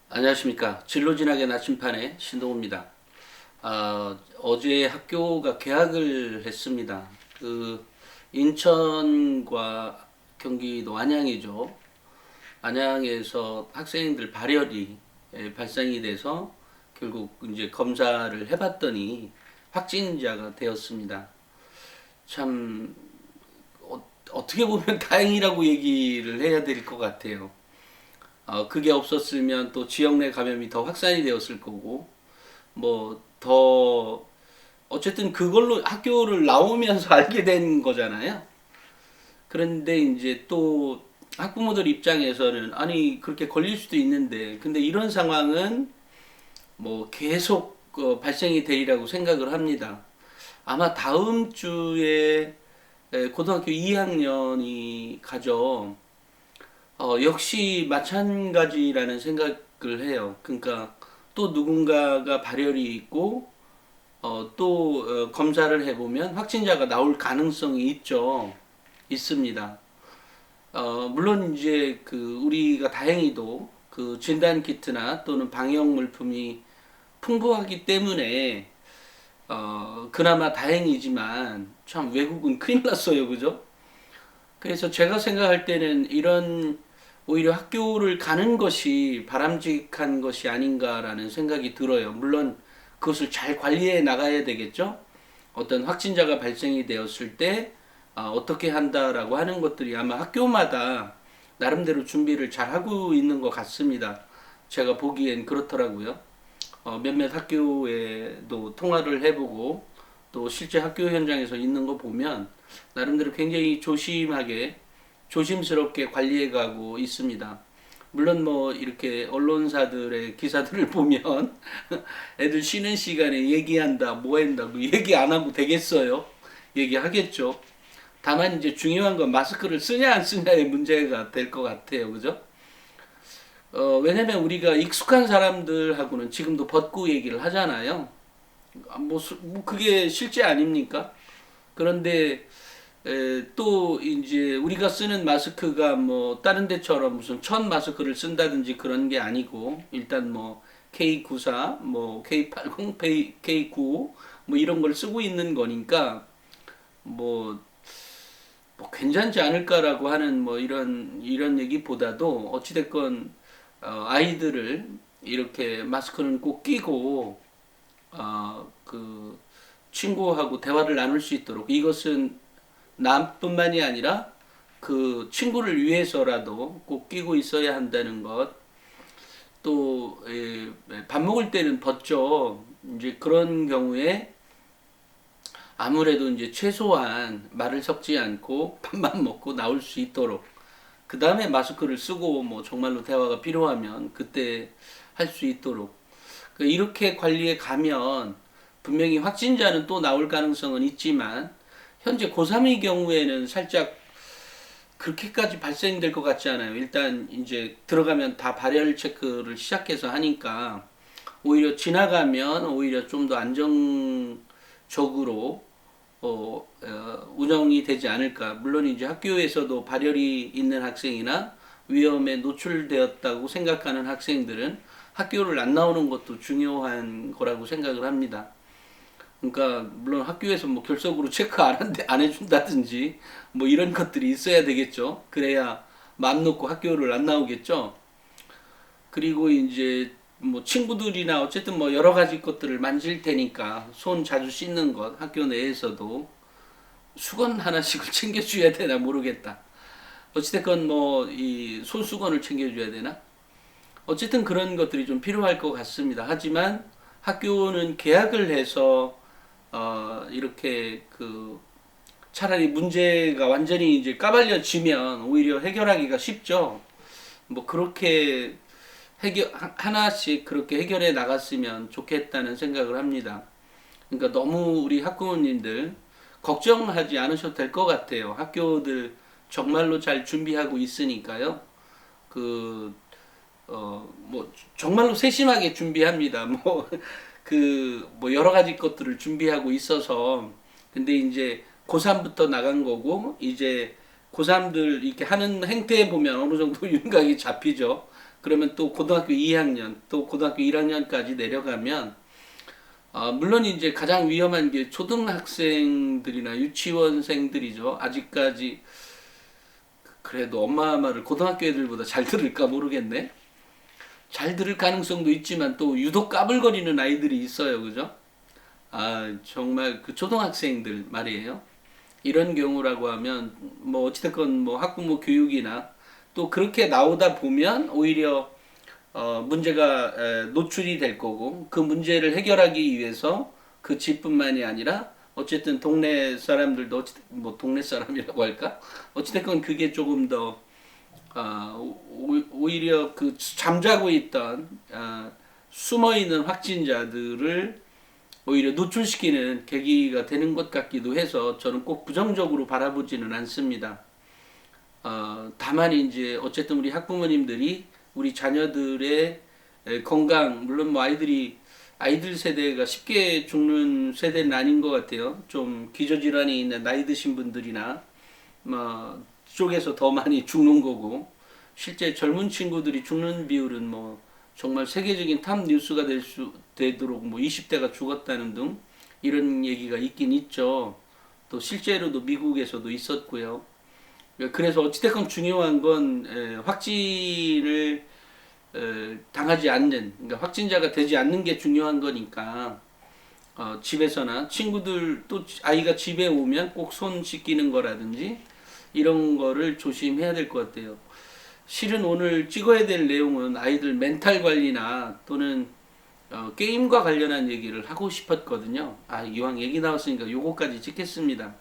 안녕하십니까. 진로진학의 나침판의 신동호입니다. 어제 학교가 개학을 했습니다. 인천과 경기도 안양이죠. 안양에서 학생들 발열이 발생이 돼서 결국 이제 검사를 해봤더니 확진자가 되었습니다. 참 어떻게 보면 다행이라고 얘기를 해야 될 것 같아요. 그게 없었으면 또 지역 내 감염이 더 확산이 되었을 거고, 더, 어쨌든 그걸로 학교를 나오면서 알게 된 거잖아요. 그런데 이제 또 학부모들 입장에서는, 아니, 그렇게 걸릴 수도 있는데, 근데 이런 상황은 계속 발생이 되리라고 생각을 합니다. 아마 다음 주에 고등학교 2학년이 가죠. 역시 마찬가지라는 생각을 해요. 그러니까 또 누군가가 발열이 있고 또 검사를 해보면 확진자가 나올 가능성이 있죠. 있습니다. 물론 이제 우리가 다행히도 그 진단 키트나 또는 방역 물품이 풍부하기 때문에 그나마 다행이지만 참 외국은 큰일 났어요. 그죠? 그래서 제가 생각할 때는 이런 오히려 학교를 가는 것이 바람직한 것이 아닌가라는 생각이 들어요. 물론 그것을 잘 관리해 나가야 되겠죠. 어떤 확진자가 발생이 되었을 때 어떻게 한다라고 하는 것들이 아마 학교마다 나름대로 준비를 잘 하고 있는 것 같습니다. 제가 보기엔 그렇더라고요. 몇몇 학교에도 통화를 해보고 또 실제 학교 현장에서 있는 거 보면 나름대로 굉장히 조심스럽게 관리해 가고 있습니다. 물론 이렇게 언론사들의 기사들을 보면 애들 쉬는 시간에 얘기한다, 뭐 한다고 얘기 안 하고 되겠어요? 얘기하겠죠. 다만 이제 중요한 건 마스크를 쓰냐 안 쓰냐의 문제가 될 것 같아요. 그죠? 왜냐면 우리가 익숙한 사람들하고는 지금도 벗고 얘기를 하잖아요. 그게 실제 아닙니까? 그런데 또 이제 우리가 쓰는 마스크가 다른 데처럼 무슨 천 마스크를 쓴다든지 그런 게 아니고 일단 K94, K80, K95 이런 걸 쓰고 있는 거니까 뭐, 괜찮지 않을까라고 하는 이런 얘기보다도 어찌됐건 아이들을 이렇게 마스크는 꼭 끼고 그 친구하고 대화를 나눌 수 있도록 이것은 남뿐만이 아니라 그 친구를 위해서라도 꼭 끼고 있어야 한다는 것. 또 밥 먹을 때는 벗죠. 이제 그런 경우에 아무래도 이제 최소한 말을 섞지 않고 밥만 먹고 나올 수 있도록 그 다음에 마스크를 쓰고 정말로 대화가 필요하면 그때 할 수 있도록 이렇게 관리해 가면 분명히 확진자는 또 나올 가능성은 있지만 현재 고3의 경우에는 살짝 그렇게까지 발생될 것 같지 않아요. 일단 이제 들어가면 다 발열 체크를 시작해서 하니까 오히려 지나가면 오히려 좀 더 안정적으로 운영이 되지 않을까. 물론 이제 학교에서도 발열이 있는 학생이나 위험에 노출되었다고 생각하는 학생들은 학교를 안 나오는 것도 중요한 거라고 생각을 합니다. 그러니까 물론 학교에서 결석으로 체크 안 해준다든지 이런 것들이 있어야 되겠죠. 그래야 마음 놓고 학교를 안 나오겠죠. 그리고 이제 친구들이나 어쨌든 여러 가지 것들을 만질 테니까 손 자주 씻는 것 학교 내에서도 수건 하나씩을 챙겨줘야 되나 모르겠다. 어찌됐건 이 손수건을 챙겨줘야 되나? 어쨌든 그런 것들이 좀 필요할 것 같습니다. 하지만 학교는 개학을 해서 이렇게 차라리 문제가 완전히 이제 까발려지면 오히려 해결하기가 쉽죠. 그렇게 하나씩 그렇게 해결해 나갔으면 좋겠다는 생각을 합니다. 그러니까 너무 우리 학부모님들 걱정하지 않으셔도 될 것 같아요. 학교들 정말로 잘 준비하고 있으니까요. 정말로 세심하게 준비합니다. 여러 가지 것들을 준비하고 있어서 근데 이제 고3부터 나간 거고 이제 고3들 이렇게 하는 행태에 보면 어느 정도 윤곽이 잡히죠. 그러면 또 고등학교 2학년, 또 고등학교 1학년까지 내려가면 물론 이제 가장 위험한 게 초등학생들이나 유치원생들이죠. 아직까지 그래도 엄마 말을 고등학교 애들보다 잘 들을까 모르겠네. 잘 들을 가능성도 있지만 또 유독 까불거리는 아이들이 있어요. 그죠? 정말 그 초등학생들 말이에요. 이런 경우라고 하면 뭐 어찌됐건 뭐 학부모 교육이나 또 그렇게 나오다 보면 오히려 문제가 노출이 될 거고 그 문제를 해결하기 위해서 그 집뿐만이 아니라 어쨌든 동네 사람들도 뭐 동네 사람이라고 할까? 어찌됐건 그게 조금 더 오히려 그 잠자고 있던 숨어 있는 확진자들을 오히려 노출시키는 계기가 되는 것 같기도 해서 저는 꼭 부정적으로 바라보지는 않습니다. 다만 이제 어쨌든 우리 학부모님들이 우리 자녀들의 건강, 물론 뭐 아이들 세대가 쉽게 죽는 세대는 아닌 것 같아요. 좀 기저질환이 있는 나이 드신 분들이나 뭐 쪽에서 더 많이 죽는 거고, 실제 젊은 친구들이 죽는 비율은 뭐 정말 세계적인 탑 뉴스가 되도록 뭐 20대가 죽었다는 등 이런 얘기가 있긴 있죠. 또 실제로도 미국에서도 있었고요. 그래서 어찌됐건 중요한 건 확진을 당하지 않는, 그러니까 확진자가 되지 않는 게 중요한 거니까 집에서나 친구들 또 아이가 집에 오면 꼭 손 씻기는 거라든지 이런 거를 조심해야 될 것 같아요. 실은 오늘 찍어야 될 내용은 아이들 멘탈 관리나 또는 게임과 관련한 얘기를 하고 싶었거든요. 이왕 얘기 나왔으니까 요거까지 찍겠습니다.